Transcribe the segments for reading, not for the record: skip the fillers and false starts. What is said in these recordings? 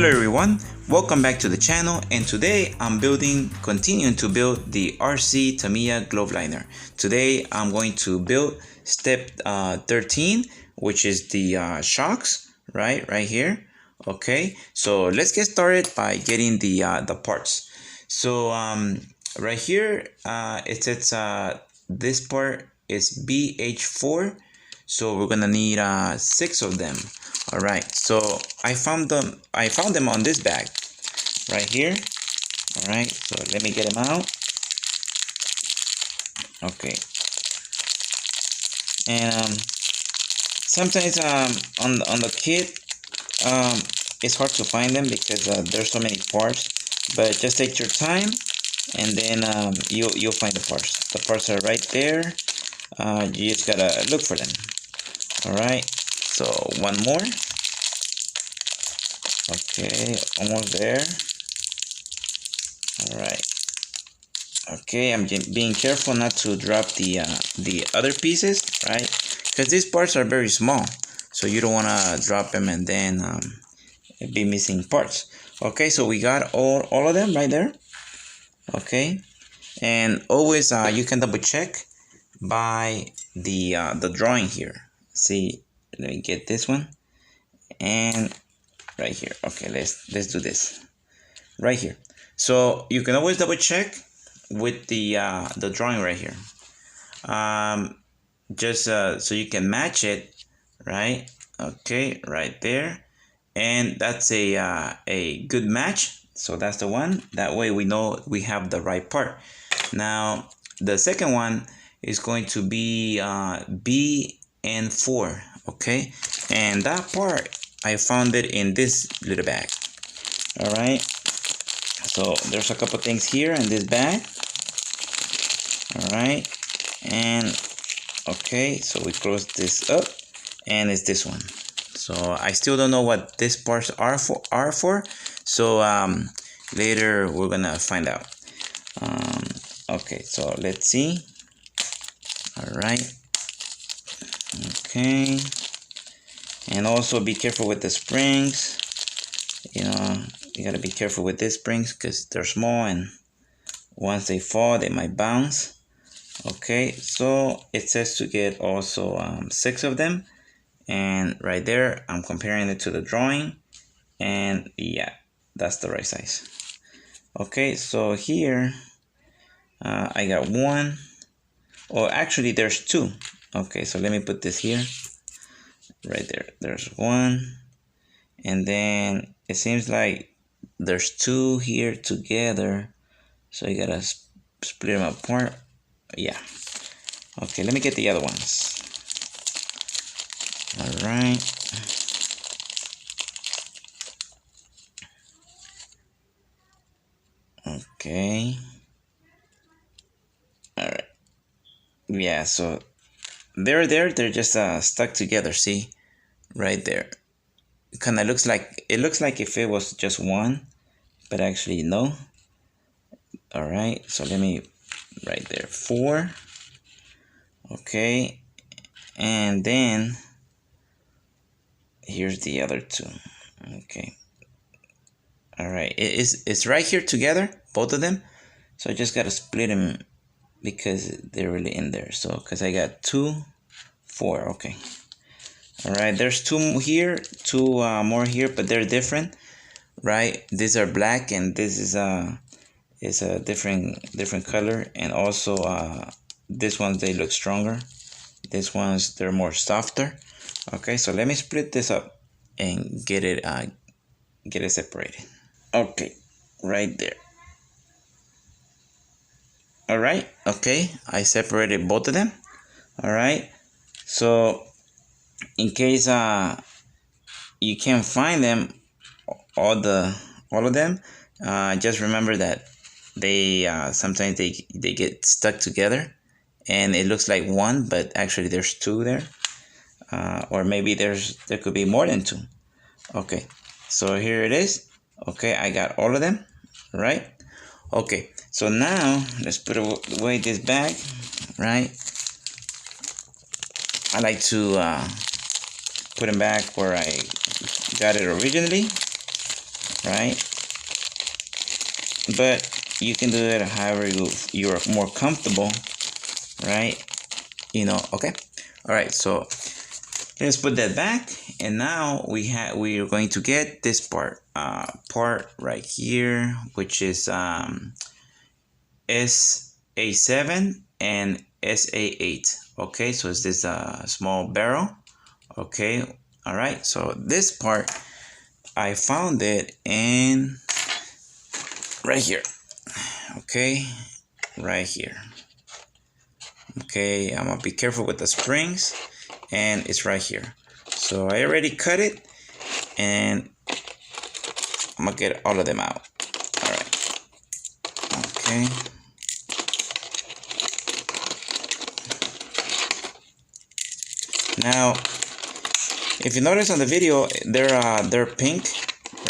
Hello everyone, welcome back to the channel, and today I'm continuing to build the RC Tamiya glove liner. Today I'm going to build step 13, which is the shocks, right here. Okay, so let's get started by getting the parts. So right here it says this part is BH4, so we're gonna need 6 of them. All right, so I found them on this bag right here. All right, so let me get them out. Okay, and sometimes on the kit it's hard to find them because there's so many parts, but just take your time and then you'll find the parts. The parts are right there. You just gotta look for them. All right, so one more. Okay, almost there. All right. Okay, I'm being careful not to drop the other pieces, right? Because these parts are very small, so you don't want to drop them and then be missing parts. Okay, so we got all of them right there. Okay, and always you can double check by the drawing here. See, let me get this one and right here. Okay, let's do this right here. So you can always double check with the drawing right here, just so you can match it, right? Okay, right there, and that's a good match. So that's the one. That way we know we have the right part. Now the second one is going to be BN4. Okay, and that part I found it in this little bag. All right, so there's a couple things here in this bag. All right, and okay, so we close this up, and it's this one. So I still don't know what these parts are for. So later we're gonna find out. Okay, so let's see. All right. Okay, and also be careful with the springs. You know, you gotta be careful with these springs because they're small, and once they fall they might bounce. Okay, so it says to get also 6 of them, and right there I'm comparing it to the drawing, and yeah, that's the right size. Okay, so here I got 1, or actually there's 2. Okay, so let me put this here right there. There's 1, and then it seems like there's 2 here together, so you gotta split them apart. Yeah. Okay, let me get the other ones. All right. Okay. All right. Yeah, so they're just stuck together, see? Right there. Kind of looks like if it was just one, but actually no. All right, so let me right there, 4. Okay, and then here's the other 2. Okay. All right, it's right here together, both of them. So I just gotta split them because they're really in there. So because I got 2, 4. Okay. All right, there's 2 here, 2 more here, but they're different, right? These are black, and this is a different color, and also this ones, they look stronger. This ones, they're more softer. Okay, so let me split this up and get it separated. Okay, right there. All right, okay, I separated both of them. All right, so in case you can't find them, all of them, just remember that they sometimes they get stuck together, and it looks like 1, but actually there's 2 there, or maybe there could be more than 2. Okay, so here it is. Okay, I got all of them, right? Okay, so now let's put away this bag, right? I like to put them back where I got it originally. right? But you can do it however you're more comfortable, right? Okay. All right, so let's put that back, and now we are going to get this part right here, which is SA7 and SA8. Okay, so it's this small barrel. Okay, all right, so this part I found it in right here. Okay, right here. Okay, I'm gonna be careful with the springs, and it's right here. So I already cut it, and I'm gonna get all of them out. All right. Okay. Now, if you notice on the video, they're pink,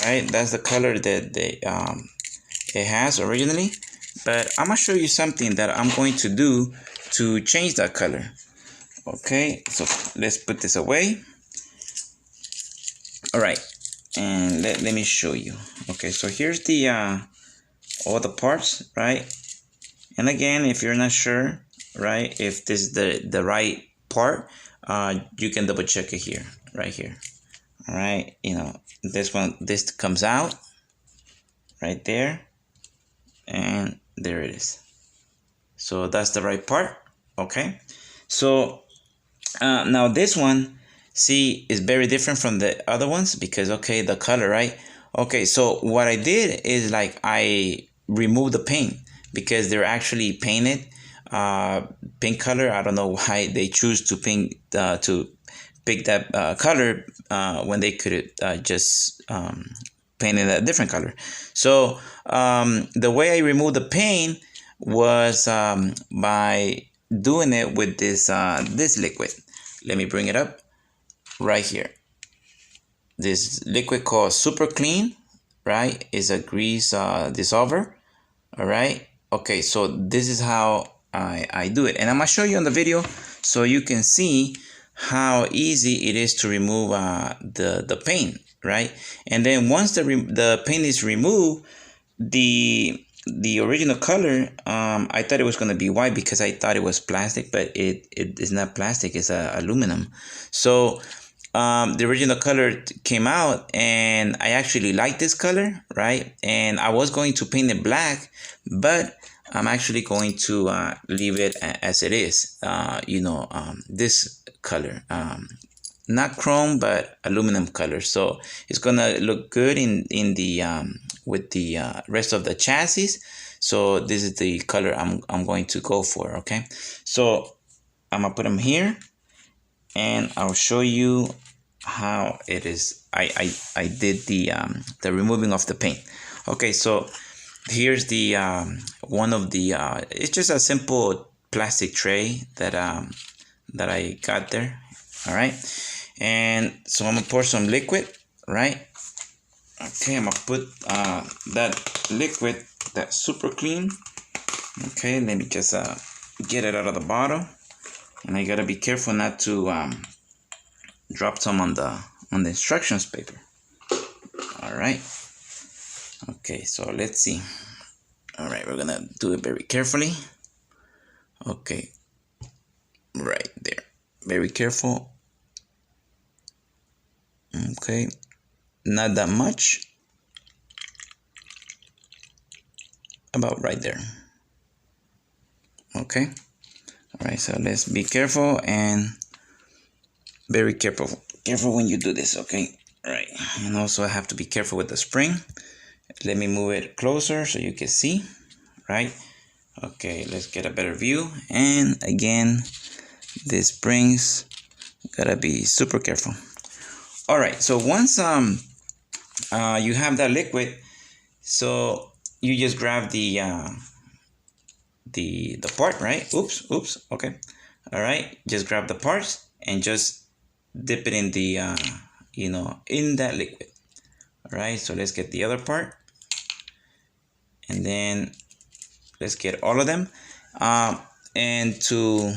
right? That's the color that it has originally. But I'm gonna show you something that I'm going to do to change that color. Okay, so let's put this away. All right, and let me show you. Okay, so here's the all the parts, right? And again, if you're not sure, right, if this is the right part, you can double check it here, right here. All right, this comes out right there, and there it is. So that's the right part. Okay, so now this one, see, is very different from the other ones because, okay, the color, right? Okay, so what I did is like I removed the paint because they're actually painted pink color. I don't know why they choose to pick that color when they could just paint it a different color. So the way I removed the paint was by doing it with this liquid. Let me bring it up right here. This liquid called Super Clean, right, is a grease dissolver. All right. Okay, so this is how I do it, and I'm gonna show you on the video so you can see how easy it is to remove the paint, right? And then once the paint is removed, the original color, I thought it was gonna be white because I thought it was plastic, but it is not plastic. It's aluminum. So the original color came out, and I actually like this color, right? And I was going to paint it black, but I'm actually going to leave it as it is. This color, not chrome but aluminum color. So it's gonna look good in the with the rest of the chassis. So this is the color I'm going to go for. Okay, so I'm gonna put them here, and I'll show you how it is. I did the removing of the paint. Okay, so here's the one of the it's just a simple plastic tray that I got there. All right, and so I'm gonna pour some liquid, right? Okay, I'm gonna put that liquid, that Super Clean. Okay, let me just get it out of the bottle, and I gotta be careful not to drop some on the instructions paper. All right. Okay, so let's see. All right, we're gonna do it very carefully. Okay, right there, very careful. Okay, not that much, about right there. Okay, all right, so let's be careful and very careful when you do this. Okay, all right, and also I have to be careful with the spring. Let me move it closer so you can see, right? Okay, let's get a better view. And again, these springs, gotta be super careful. All right, so once you have that liquid, so you just grab the part, right? Oops. Okay, all right, just grab the parts and just dip it in the in that liquid. All right, so let's get the other part, and then let's get all of them, and to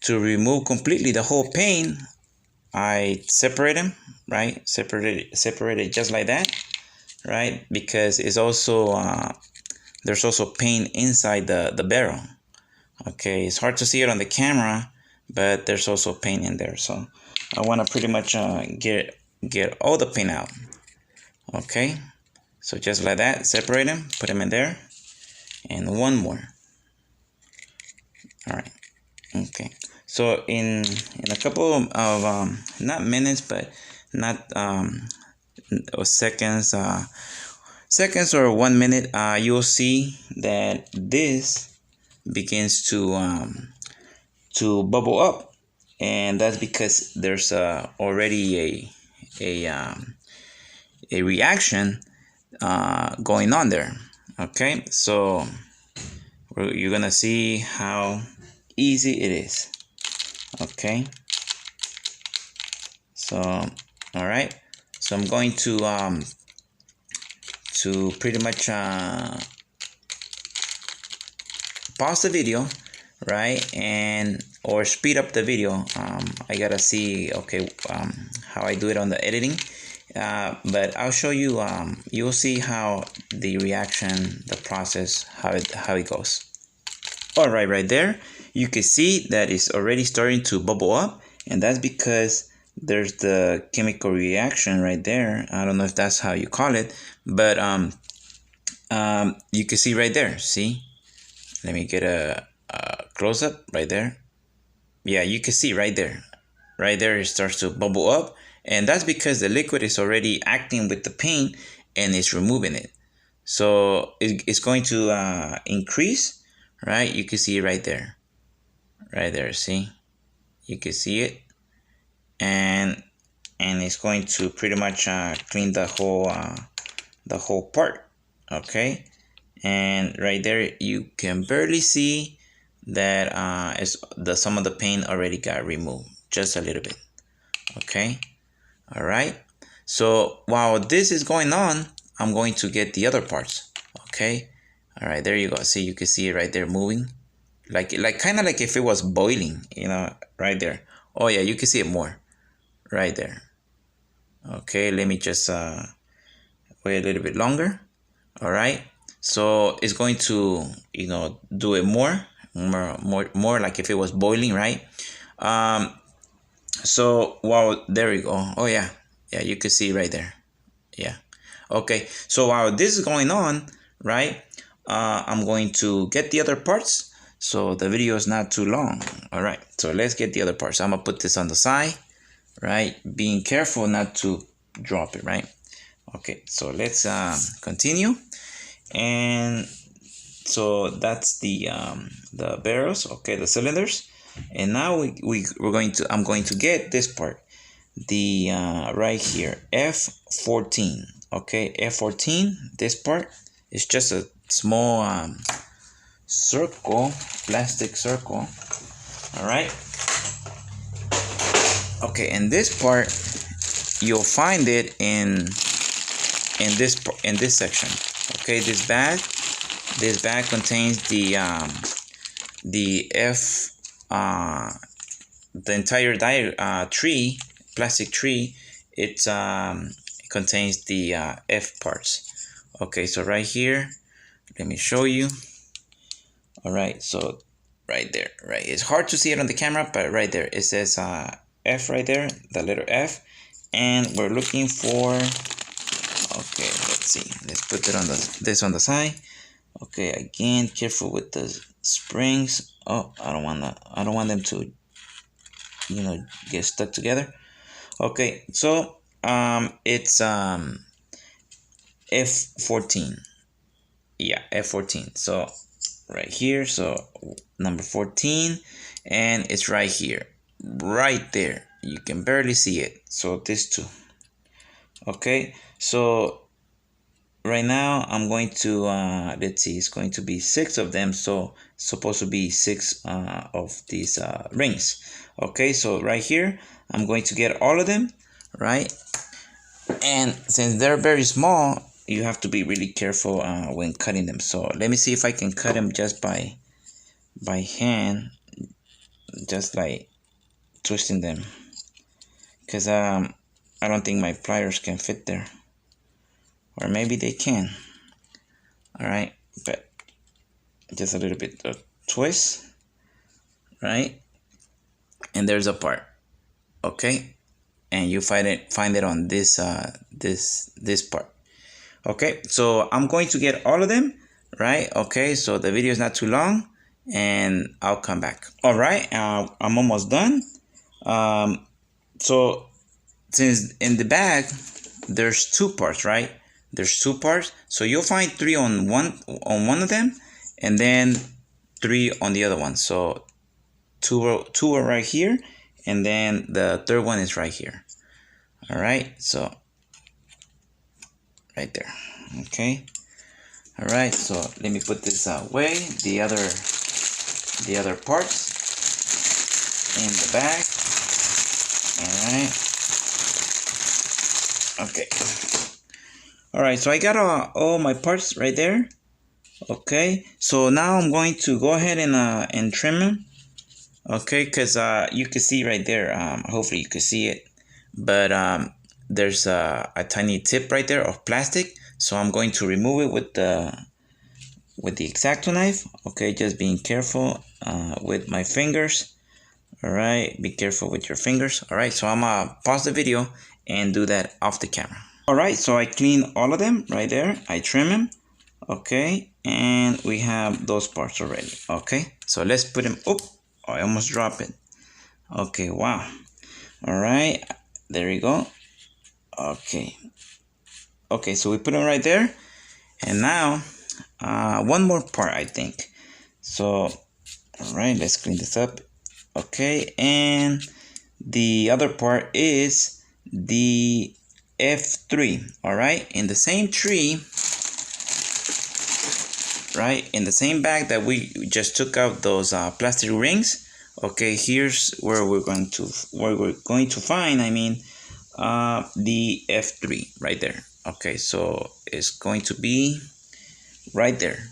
remove completely the whole paint, I separate them, right? Separate it just like that. right? Because it's also there's also paint inside the barrel. Okay, it's hard to see it on the camera, but there's also paint in there. So I want to pretty much get all the paint out. Okay, so just like that, separate them, put them in there, and one more. All right. Okay. So in a couple of not minutes, but not or seconds, seconds or 1 minute, you'll see that this begins to bubble up, and that's because there's already a reaction going on there. Okay, so you're gonna see how easy it is. Okay, so all right, so I'm going to pretty much pause the video, right, and or speed up the video. I gotta see, okay, how I do it on the editing, but I'll show you. You'll see how the reaction, the process, how it goes. All right, right there, you can see that it's already starting to bubble up, and that's because there's the chemical reaction right there. I don't know if that's how you call it, but you can see right there. See, let me get a close up right there. Yeah, you can see right there. Right there, it starts to bubble up, and that's because the liquid is already acting with the paint and it's removing it. So it's going to increase, right? You can see it right there. Right there, see? You can see it. And it's going to pretty much clean the whole part. Okay? And right there you can barely see that some of the paint already got removed, just a little bit. Okay, all right, so while this is going on, I'm going to get the other parts. Okay, all right, there you go. See, you can see it right there moving, like kind of like if it was boiling, right there. Oh yeah, you can see it more right there. Okay, let me just wait a little bit longer. All right, so it's going to do it more like if it was boiling, right? So while there you go. Oh yeah, you can see right there. Yeah, okay, so while this is going on, right, I'm going to get the other parts so the video is not too long. All right, so let's get the other parts. I'm gonna put this on the side, right, being careful not to drop it, right? Okay, so let's continue. And so that's the barrels, okay, the cylinders. And now I'm going to get this part, the right here, F14. Okay, F14, this part is just a small circle, plastic circle. All right, okay, and this part you'll find it in this section. Okay, this bag contains the entire tree, plastic tree. It contains the F parts. Okay, so right here, let me show you. All right, so right there, right, it's hard to see it on the camera, but right there it says F right there, the letter F, and we're looking for, okay, let's see, let's put it on this on the side. Okay, again, careful with the springs. Oh, I don't want them to get stuck together. Okay, so it's F14. Yeah, F14. So right here, so number 14, and it's right here, right there. You can barely see it. So this two. Okay, so right now I'm going to let's see, it's going to be 6 of them, so it's supposed to be 6 of these rings. Okay, so right here I'm going to get all of them, right? And since they're very small, you have to be really careful when cutting them. So let me see if I can cut them just by hand, just like twisting them, because I don't think my pliers can fit there. or maybe they can. All right, but just a little bit of twist, right? And there's a part, okay? And you find it on this this part. Okay, so I'm going to get all of them, right? Okay, so the video is not too long, and I'll come back. All right, I'm almost done. So since in the bag there's two parts, right? There's two parts, so you'll find three on one of them, and then three on the other one. So two are right here, and then the third one is right here. All right, so right there. Okay. All right, so let me put this away. The other parts in the bag. All right. Okay. All right, so I got all my parts right there. Okay, so now I'm going to go ahead and trim them. Okay, because you can see right there. Hopefully you can see it, but there's a tiny tip right there of plastic. So I'm going to remove it with the X-Acto knife. Okay, just being careful with my fingers. All right, be careful with your fingers. All right, so I'm gonna pause the video and do that off the camera. All right, so I clean all of them right there. I trim them. Okay, and we have those parts already. Okay, so let's put them. Oh, I almost dropped it. Okay, wow. All right, there we go. Okay. Okay, so we put them right there. And now, one more part, I think. So, all right, let's clean this up. Okay, and the other part is the F3. All right, in the same tree, right, in the same bag that we just took out those plastic rings. Okay, here's where we're going to find. I mean, the F3 right there. Okay, so it's going to be right there.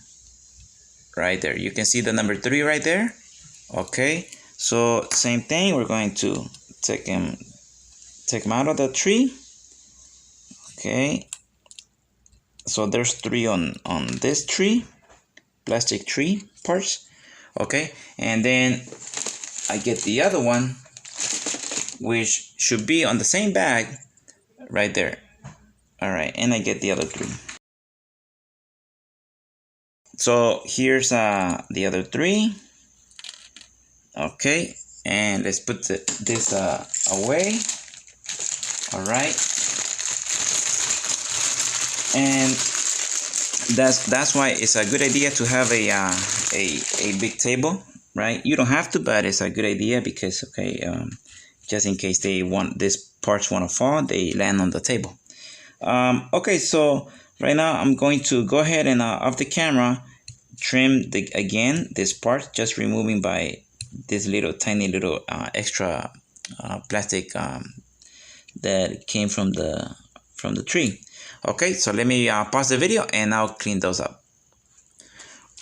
Right there. You can see the number 3 right there. Okay, so same thing. We're going to take them out of the tree. Okay, so there's 3 on this tree, plastic tree parts. Okay, and then I get the other one, which should be on the same bag right there. All right, and I get the other 3. So here's the other 3. Okay, and let's put this away. All right, and that's why it's a good idea to have a big table, right? You don't have to, but it's a good idea because just in case these parts want to fall, they land on the table. Okay, so right now I'm going to go ahead and off the camera trim this part, just removing by this tiny little extra plastic that came from the tree. Okay, so let me pause the video and I'll clean those up.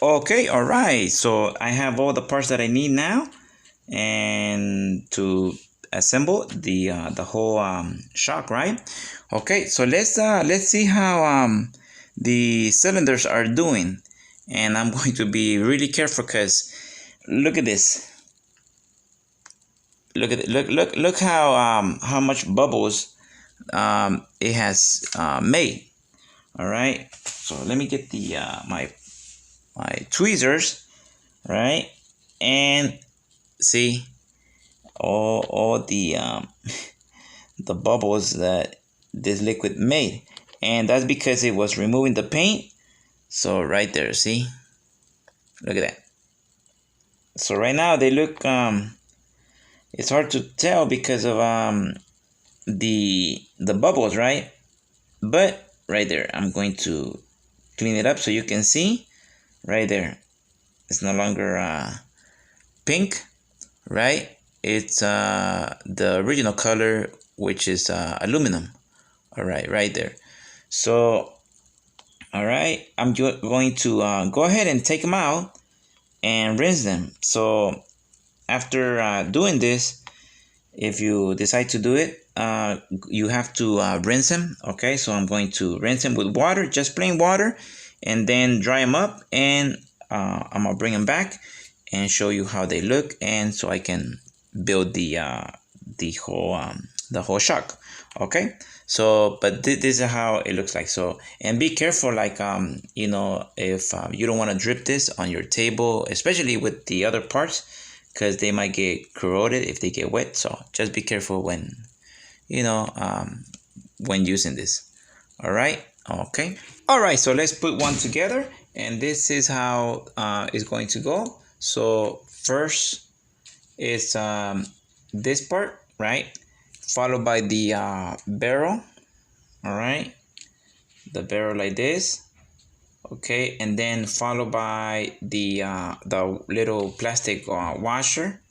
Okay, all right, so I have all the parts that I need now and to assemble the whole shock, right? Okay, so let's see how the cylinders are doing, and I'm going to be really careful because look at this. Look at it. Look how much bubbles it has made. All right, so let me get the my tweezers, right, and see all the the bubbles that this liquid made, and that's because it was removing the paint. So right there, see, look at that. So right now they look it's hard to tell because of the bubbles, right? But right there, I'm going to clean it up so you can see right there. It's no longer pink, right? It's the original color, which is aluminum. All right, right there. So, all right, I'm going to go ahead and take them out and rinse them. So after doing this, if you decide to do it, you have to rinse them. Okay, so I'm going to rinse them with water, just plain water, and then dry them up, and I'm gonna bring them back and show you how they look, and so I can build the whole shark. Okay, so but this is how it looks like. So, and be careful, like you know, if you don't want to drip this on your table, especially with the other parts, because they might get corroded if they get wet. So just be careful when, you know, when using this. All right. Okay. All right. So let's put one together, and this is how it's going to go. So first is this part, right? Followed by the barrel. All right. The barrel like this. Okay, and then followed by the little plastic washer.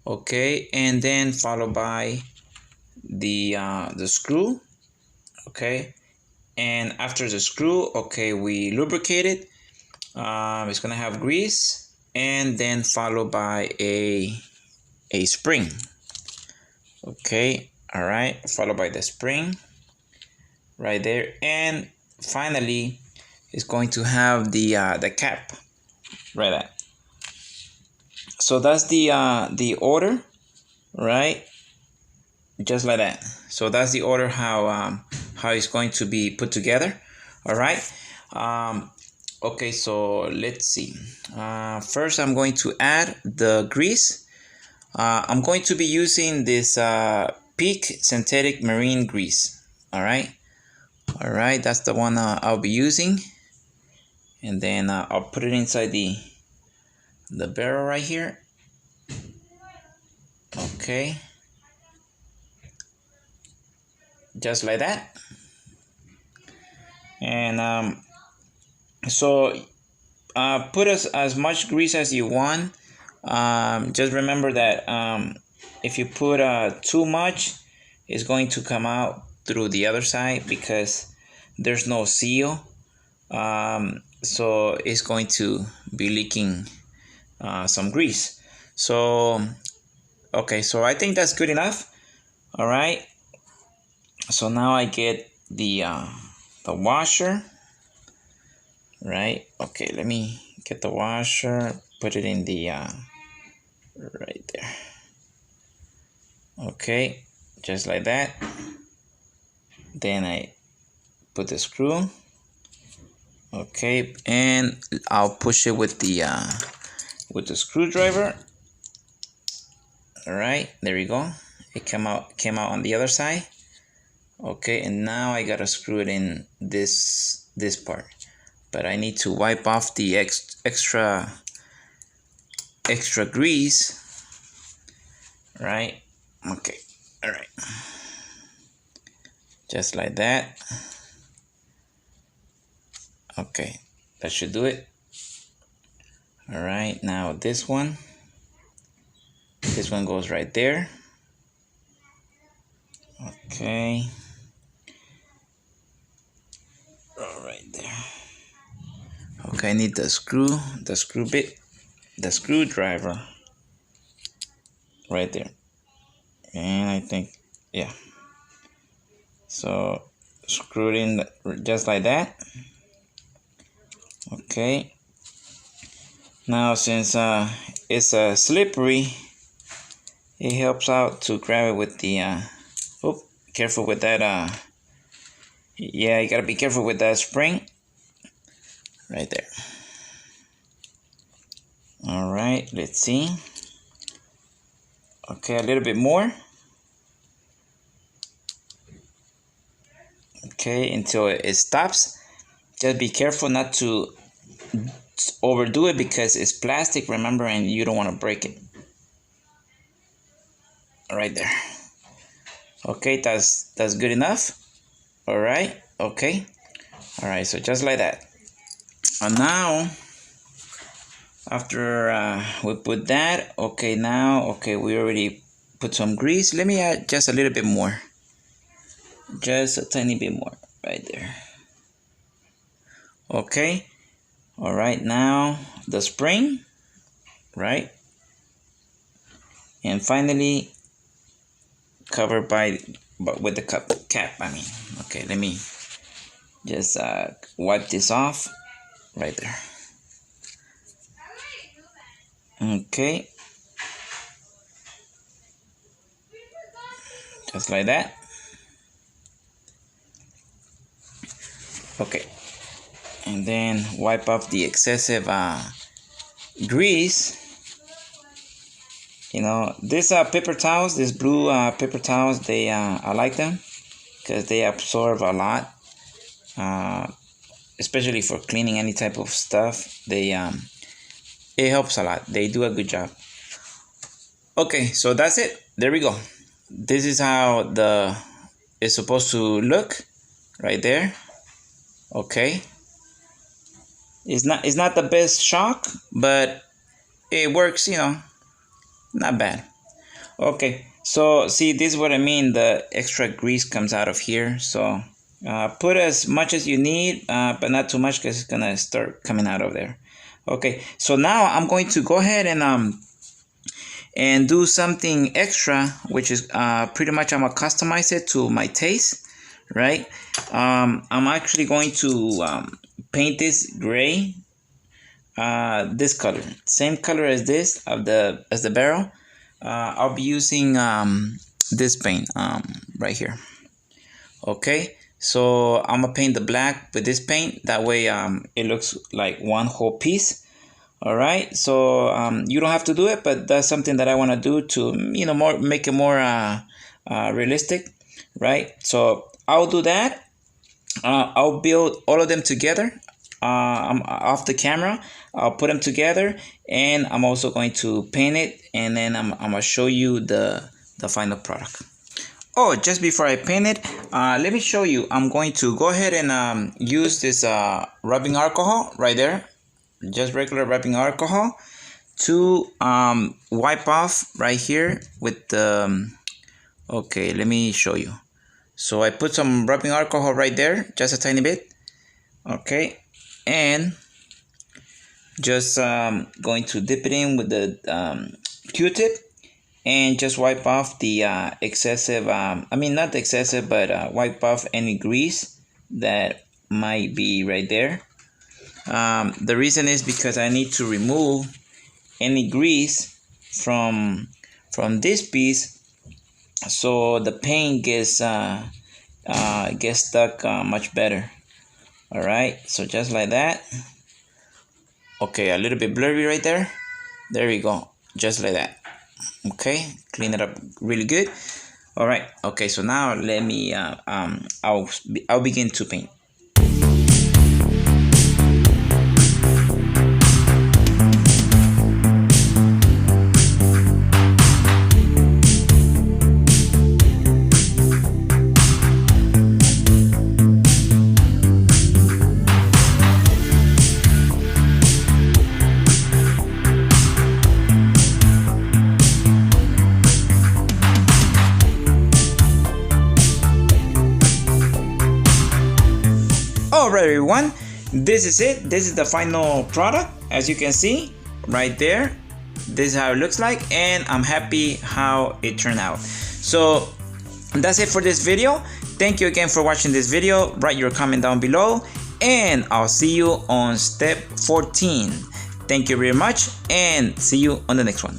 Okay, and then followed by the screw. Okay, and after the screw, okay, we lubricate it. It's gonna have grease, and then followed by a spring. Okay, all right, followed by the spring right there, and finally it's going to have the cap right there. So that's the order, right? Just like that. So that's the order how it's going to be put together. All right. Okay, so let's see. First, I'm going to add the grease. I'm going to be using this Peak Synthetic Marine Grease. All right. All right, that's the one I'll be using. And then I'll put it inside the barrel right here. Okay. Just like that. And so put as much grease as you want. Just remember that if you put too much, it's going to come out through the other side because there's no seal. So it's going to be leaking some grease. So okay, so I think that's good enough. All right. So now I get the washer. Right. Okay, let me get the washer, put it in the right there. Okay, just like that. Then I put the screw. Okay, and I'll push it with the screwdriver. All right, there we go. It came out on the other side. Okay, and now I gotta screw it in this part, but I need to wipe off the extra grease. Right. Okay. All right. Just like that. Okay, that should do it. All right, now this one goes right there. Okay. All right there. Okay, I need the screw bit, the screwdriver right there. And I think, yeah. So screw it in just like that. Okay. Now since it's slippery, it helps out to grab it with the careful with that yeah, you gotta be careful with that spring right there. All right, let's see. Okay, a little bit more. Okay, until it stops. Just be careful not to overdo it because it's plastic, remember, and you don't want to break it. Right there. Okay, that's good enough. All right. Okay. All right, so just like that. And now after we put that, okay, now okay, we already put some grease. Let me add just a little bit more, just a tiny bit more right there. Okay. All right, now the spring, right? And finally covered by, but with the cap, I mean. Okay, let me just wipe this off right there. Okay, just like that. Okay, and then wipe off the excessive grease. You know, these paper towels, these blue paper towels, they I like them because they absorb a lot, especially for cleaning any type of stuff. They it helps a lot. They do a good job. Okay, so that's it. There we go. This is how it's supposed to look right there. Okay, it's not the best shock, but it works, you know, not bad. Okay, so see, this is what I mean. The extra grease comes out of here, so put as much as you need, but not too much because it's gonna start coming out of there. Okay, so now I'm going to go ahead and do something extra, which is pretty much I'm gonna customize it to my taste, right? I'm actually going to paint this gray, this color, same color as this of the barrel. I'll be using this paint right here. Okay, so I'm gonna paint the black with this paint. That way it looks like one whole piece. All right, so you don't have to do it, but that's something that I want to do to, you know, make it more realistic, right? So I'll do that. I'll build all of them together. I'm off the camera. I'll put them together, and I'm also going to paint it, and then I'm gonna show you the final product. Oh, just before I paint it, let me show you. I'm going to go ahead and use this rubbing alcohol right there, just regular rubbing alcohol, to wipe off right here with the. Okay, let me show you. So I put some rubbing alcohol right there, just a tiny bit. Okay, and just going to dip it in with the Q-tip and just wipe off the excessive, I mean not excessive, but wipe off any grease that might be right there. The reason is because I need to remove any grease from this piece, so the paint gets stuck much better. All right, so just like that. Okay, a little bit blurry right there. There we go, just like that. Okay, clean it up really good. All right, okay, so now let me I'll begin to paint. Alright everyone, this is it. This is the final product. As you can see right there, this is how it looks like, and I'm happy how it turned out. So that's it for this video. Thank you again for watching this video. Write your comment down below, and I'll see you on step 14. Thank you very much, and see you on the next one.